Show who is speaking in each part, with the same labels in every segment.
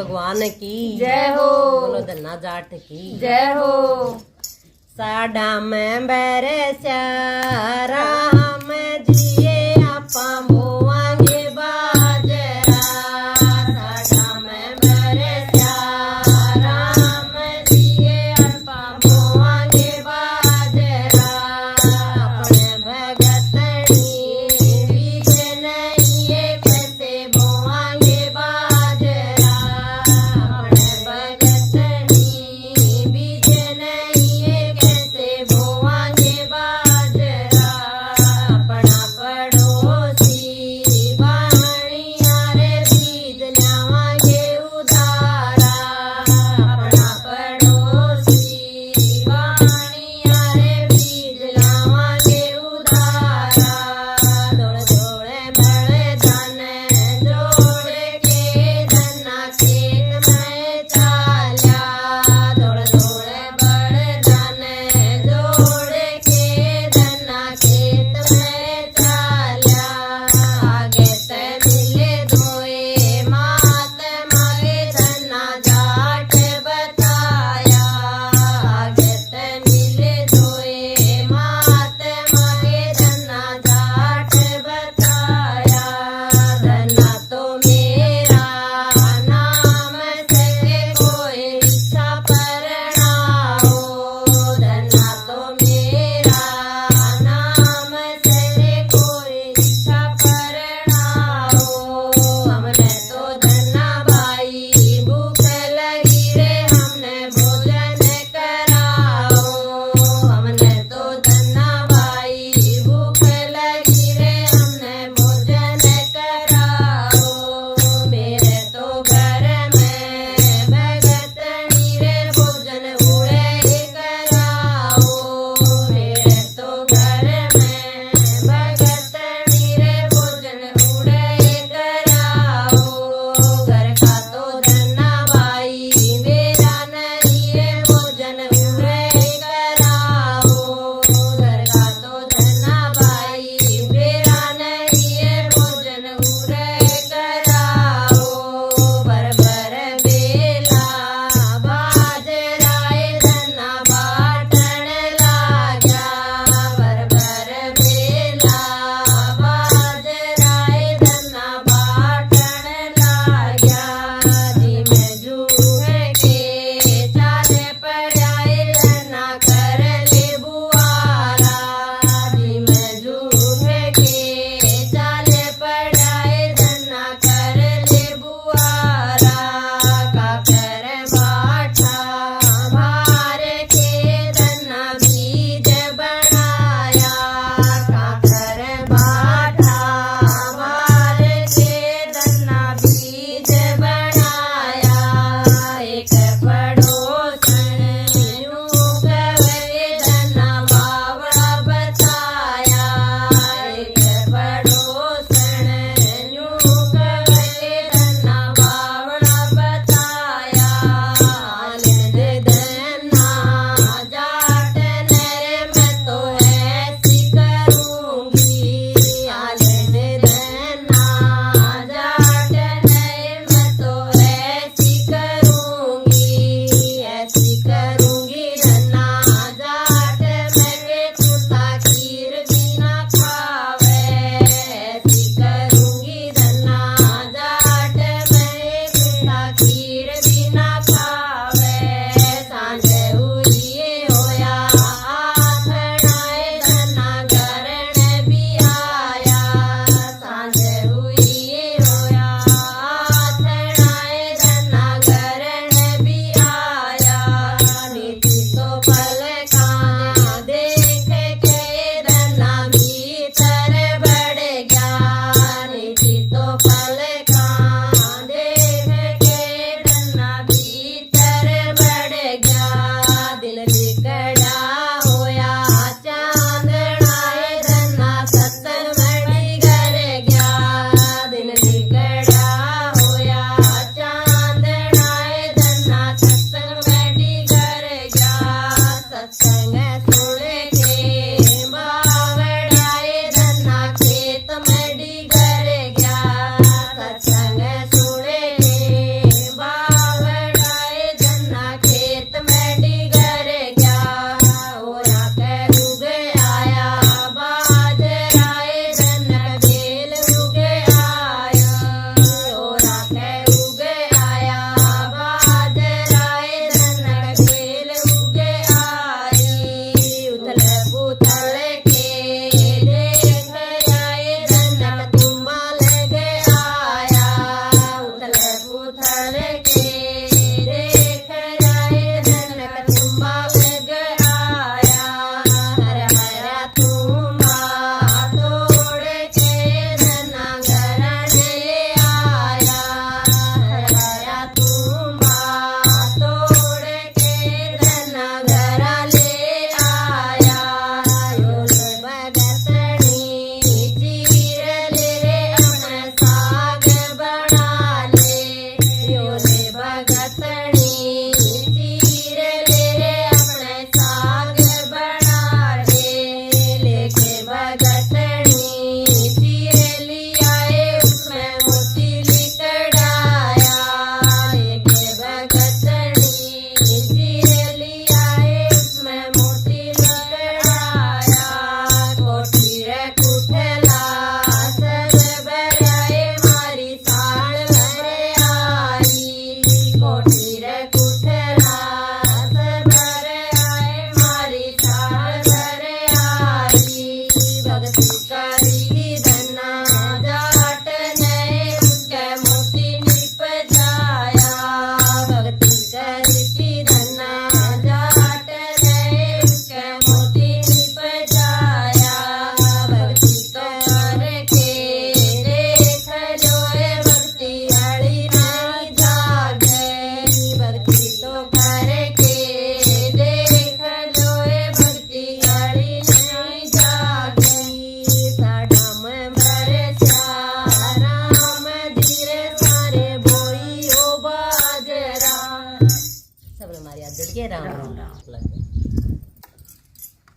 Speaker 1: भगवान की
Speaker 2: जय हो।
Speaker 1: बोलो धन्ना जाट की
Speaker 2: जय हो।
Speaker 1: साडा में बरस्या राम जिए आपा मोवांगे बाजरा साडा में बरस्या राम जिए आपा मोवांगे बाजरा अपने भगतनी बीज नहीं कैसे मोवांगे बाजरा अपने भगतनी बीज नहीं कैसे बोवांगे बाजरा अपना पड़ोसी बाणिया रे बीज ल्यावांगे उदारा अपना पड़ोसी बाणिया रे बीज ल्यावांगे उदारा दौड़ दौड़े बड़े धन जोड़े के धना खेत में चाल्या दौड़ दौड़े बड़े धन जोड़े के धना खेत में चाल्या आगे ते मिले दोए मात मागे धना जाट बताया आगे ते मिले दोए मात मागे धना जाट बताया धना तो मेरा नाम सके कोई इच्छा परणाओ धना तो मेरा नाम सके कोई इच्छा परणाओ हमने तो धना भाई भूख लगी रे हमने भोजन कराओ हमने तो धना भाई भूख लगी रे हमने भोजन कराओ मेरे तो घर में भगतनी रे भोजन उड़े कराओ मेरे तो घर में भगतनी रे भोजन उड़े कराओ घर का तो धना भाई मेरा नहीं रे भोजन उड़े कराओ घर का तो धना भाई मेरा नहीं रे भोजन उड़े कराओ भर भर बेला बाजराए धना बाटण लाग्या भर भर बेला बाजराए धना बाटण लाग्या धीमे जूहे के चाले पड़ाए धना कर ले बुआरा धीमे जूहे के चाले पड़ाए धना कर ले बुआरा का कर बाठा भार के धना बीज बनाया का कर बाठा भार के धना बीज बनाया एक पड़ोसन यूं कहे धना बावड़ा बताया एक पड़ोसन यूं कहे धना बावड़ा बताया ले धना जाट नरे मैं तो ऐसी करूंगी ले धना जाट नरे मैं तो ऐसी करूंगी धना जाट मैं के छूटा खीर भी ना खावे ऐसी करूंगी धना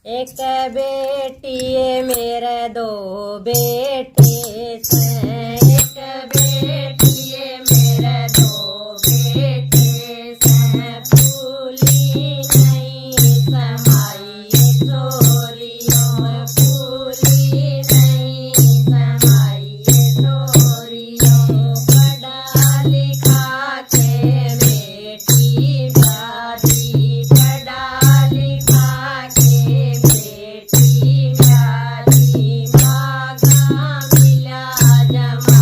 Speaker 1: एक बेटी है मेरे दो बेटे से, एक बेटी है मेरे दो बेटे से, फूली नहीं समाई चोरियों, फूली नहीं समाई चोरियों, पढ़ा लिखा के बेटी प्यारी, पढ़ा लिखा के बेटी प्यारी, मांगा मिला जमा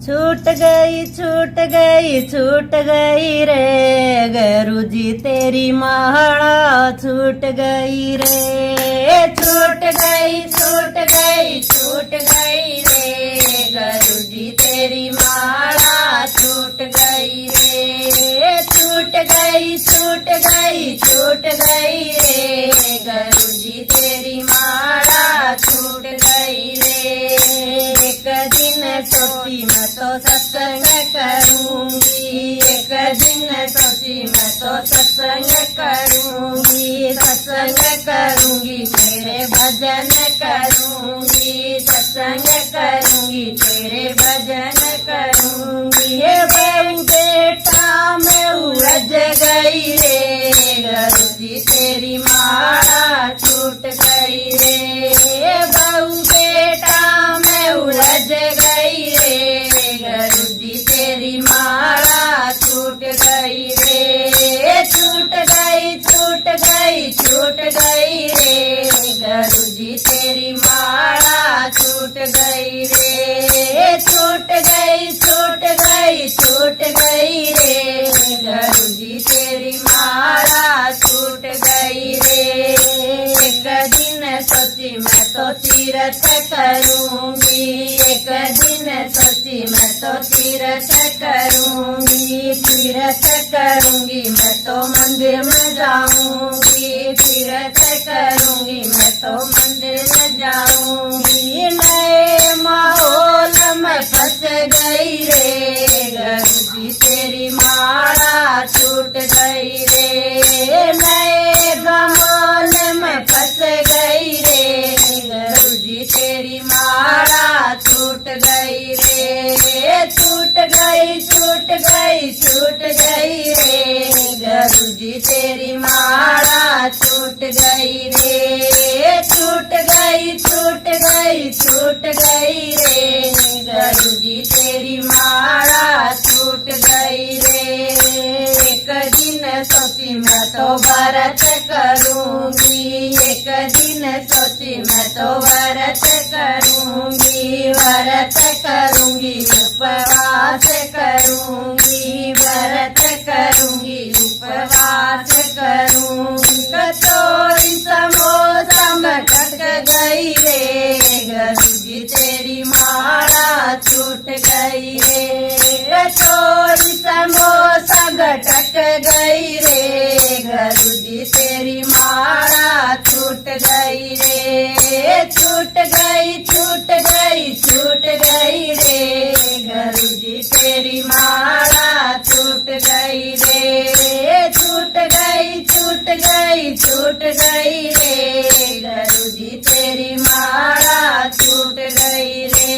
Speaker 1: छूट गई रे गुरु जी तेरी माला छूट गई रे छूट गई रे गुरु जी तेरी माला छूट गई रे छूट गई रे गुरु जी तेरी माला छूट गई रे एक दिन सोची मैं तो सत्संग करूंगी एक दिन सोची मैं तो सत्संग करूंगी तेरे भजन करूंगी सत्संग करूंगी तेरे भजन करूंगी हे बहू बेटा मैं उलझ गई रे गुरु जी तेरी माला छूट गई रे बहू बेटा मैं उलझ गई रे गुरु जी तेरी माला छूट गई रे छूट गई रे गुरु जी तेरी माला छूट गई रे छूट गई रे गुरु जी तेरी माला छूट गई रे एक दिन सोची मैं तो तीरथ करूंगी एक दिन सोची मैं तो तीरथ करूंगी मैं तो मंदिर में जाऊंगी तीरथ करूंगी मैं तो मंदिर में जाऊंगी नए माहौल में फंस गई रे गुरु जी तेरी माला छूट गई रे नए जमाने में फंस गई रे गुरु जी तेरी माला छूट गई रे छूट गई रे गुरु जी तेरी माला छूट गई रे छूट गई रे गुरु जी तेरी माला छूट गई रे एक दिन सोची मैं तो व्रत करूंगी एक दिन सोची मैं तो व्रत करूंगी उपवास करूंगी व्रत करूंगी उपवास करूंगी कचौरी समोसा में कट गई रे गुरु जी तेरी माला छूट गई रे कचौरी समोसा घटक गई रे गुरु जी तेरी माला छूट गई रे छूट गई रे गुरु जी तेरी माला छूट गई रे छूट गई रे गुरु जी तेरी माला छूट गई रे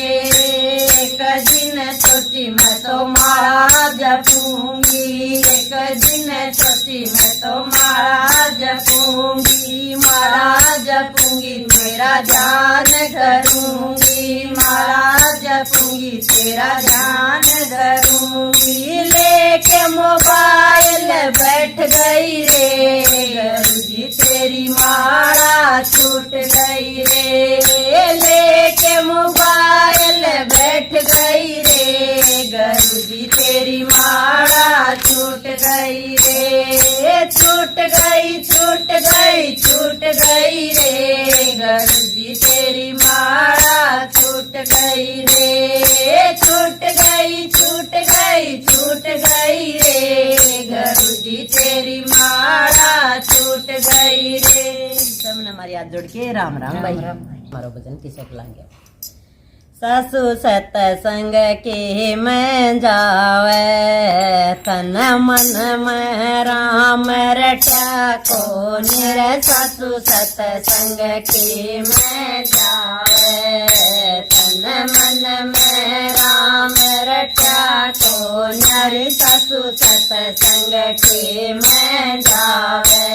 Speaker 1: एक दिन सोची मैं तो माला जपूंगी एक दिन सोची मैं तो माला जपूंगी तेरा ध्यान करूंगी माला जपूंगी तेरा ध्यान धरूंगी लेके मोबाइल बैठ गई रे गुरु जी तेरी माला छूट गई रे लेके मोबाइल बैठ गई रे गुरु जी तेरी माला छूट गई रे छूट गई रे गुरु जी तेरी माला छूट गई रे छूट गई रे गुरु जी तेरी माला छूट गई रे सबने हमारी हाथ जोड़ के राम राम भाई हमारा भजन किसे लागे सासु सत्संग के मैं जावे तन मन में राम रटा को निर सासु सत्संग के मैं जावे तन मन में राम रटा को नर सासु सत्संग के मैं जावे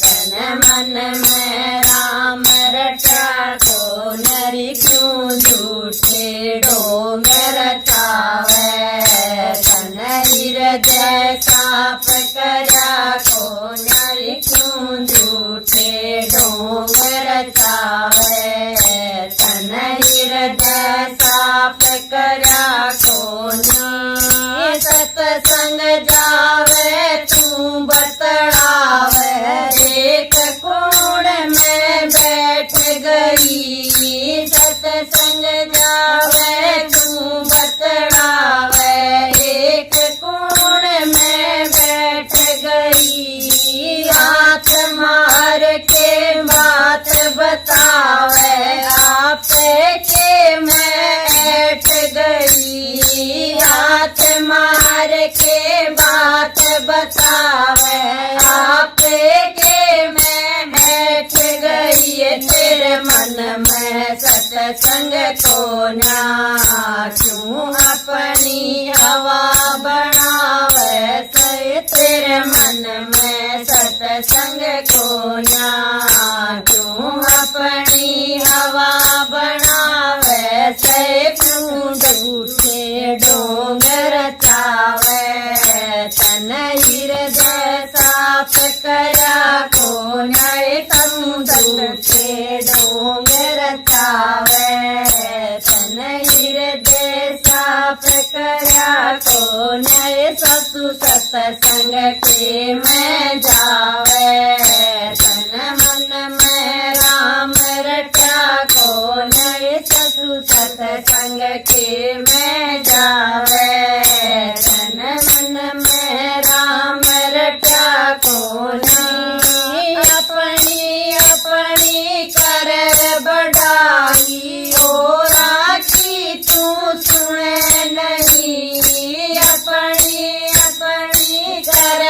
Speaker 1: तन मन में राम रटा को नरी क्यों झूठे डोंगर चावे तन हृदय साप करा को नर क्यों झूठे डोंगर चावे तन हृदय साप करा को संग जावे तू बतलावे। एक कोण में बैठ गई सत्संग जावे तू बतलावे। एक कोण में बैठ गई हाथ मार के बात बतावे। आप के मैं बैठ गई हाथ मार के बात बतावे। आप के मैं बैठ गई तेरे मन में सत्संग को ना क्यों अपनी हवा बनावे। तेरे मन में सत्संग को ना क्यों अपनी हवा बनावे। से क्यों झूठे डोंगर चावे। तन हृदय साफ करा को नए तुम झूठे डोंगर चावे। तन हृदय साफ करा को नए ससु सत्संग के में जावे। तन मन में राम रटा को नए ससु सत्संग के में जावे। तन मन में राम रटा को नहीं अपनी अपनी कर बढ़ाई। ओ राखी तू सुने नहीं अपनी अपनी कर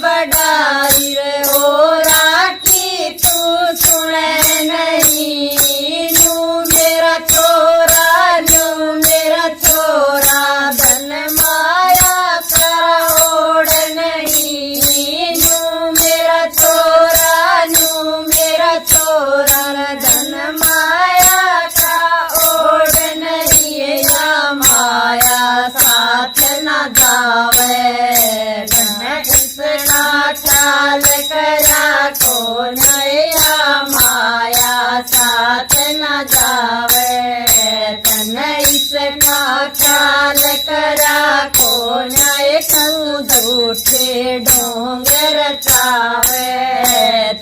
Speaker 1: बढ़ाई। ओ राखी तू सुने नहीं। न्यू मेरा छोरा धन माया का ओढ़ नहीं। न्यू मेरा छोरा धन माया का ओढ़ नहीं। या माया साथ न जावे। धन इसका ख्याल करा को नया माया साथ न जावे। तन इसका ख्याल करा को नए तू झूठे डोंगर चावे।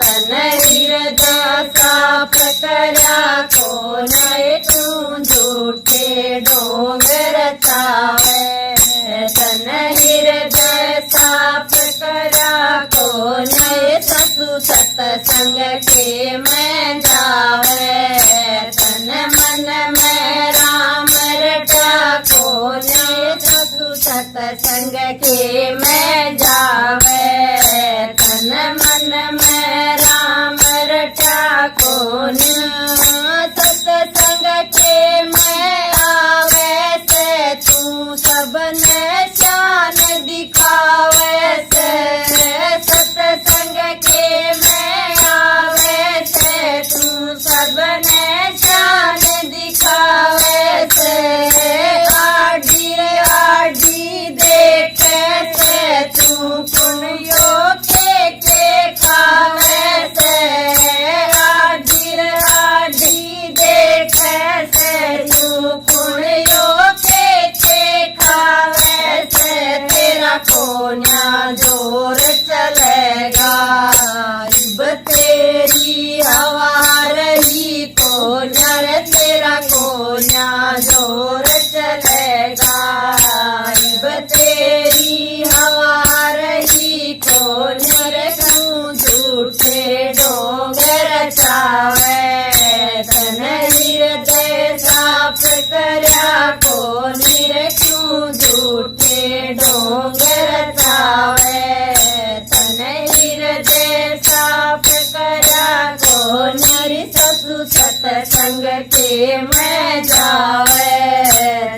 Speaker 1: तन हृदय साफ करा को नए तू झूठे डोंगर चावे। तन हृदय साफ करा को नए ससु सत्संग के में जावे। तन मन में राम रटा को नए ससु सत्संग के में जावे। तन मन में राम रटा को सत्संग के में आवे। से तू सबने शान दिखावे। से सत्संग के में आवे। से तू सबने शान दिखावे। से आडी देखे से तू पुण्यों के खावे। से आडी देखे से तू पुण्यों के खावे। से तेरा कोन्या जोर चलेगा इब तेरी हवा रही कोन्या रे। तेरा कोन्या जोर चलेगा इब तेरी हवा रही कोन्या रे। तू झूठे डोंगर चावे। तन हृदय साफ करा को रे क्यों झूठे डोंगर चावे। तन हृदय साफ करा को नरी ससु सत्संग के में जावे।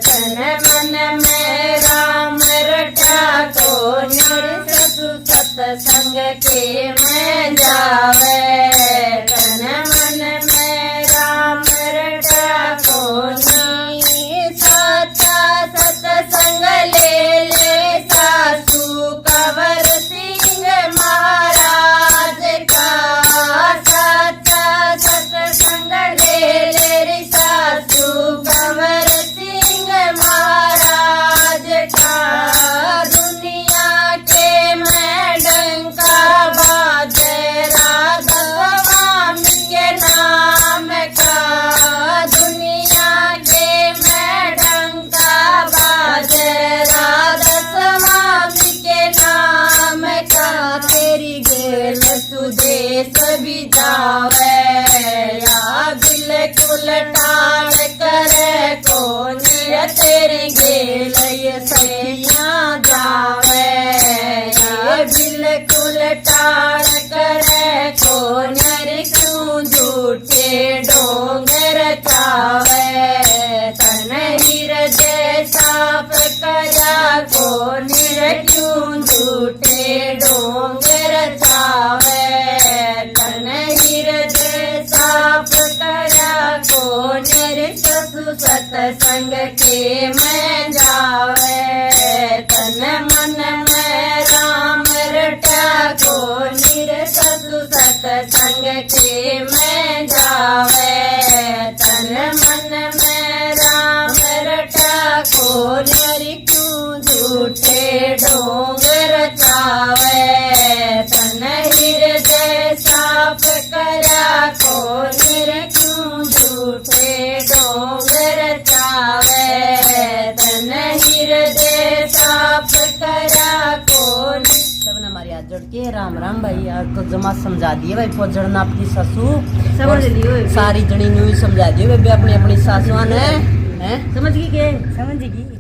Speaker 1: तन मन में राम रटा को नरी ससु सत्संग के में जावे। तन मन में राम रटा को नहीं सच्चा सत्संग ले सासू कंवर सिंह महाराज का। सच्चा सत्संग ले सासू कंवर सिंह महाराज का। दुनिया टाल करे को निर तेरी गेलय सैया जावे बिल्कुल टाल करे को नर क्यों झूठे डोंगर चावे तन हृदय साफ करा को निर क्यों झूठे डोंगर चावे तन हृदय साफ करा को निर ससु सत्संग के मैं जावे तन मन में राम रटा को निर ससु सत्संग के मैं जावे तन मन में राम रटा को निर क्यों झूठे डोंगर चावे तन हृदय साफ करा को निर क्यों झूठे डोंगर चावे तन हृदय साफ करा को सबने हमारी हाथ जोड़ के राम राम भाई यार तो जमा समझा दिए भाई पोजड़ना अपनी ससु
Speaker 2: समझ लियो
Speaker 1: सारी जनी न्यू समझा दिए भाई अपनी अपनी सासुआ ने हैं
Speaker 2: समझ गई के समझ गई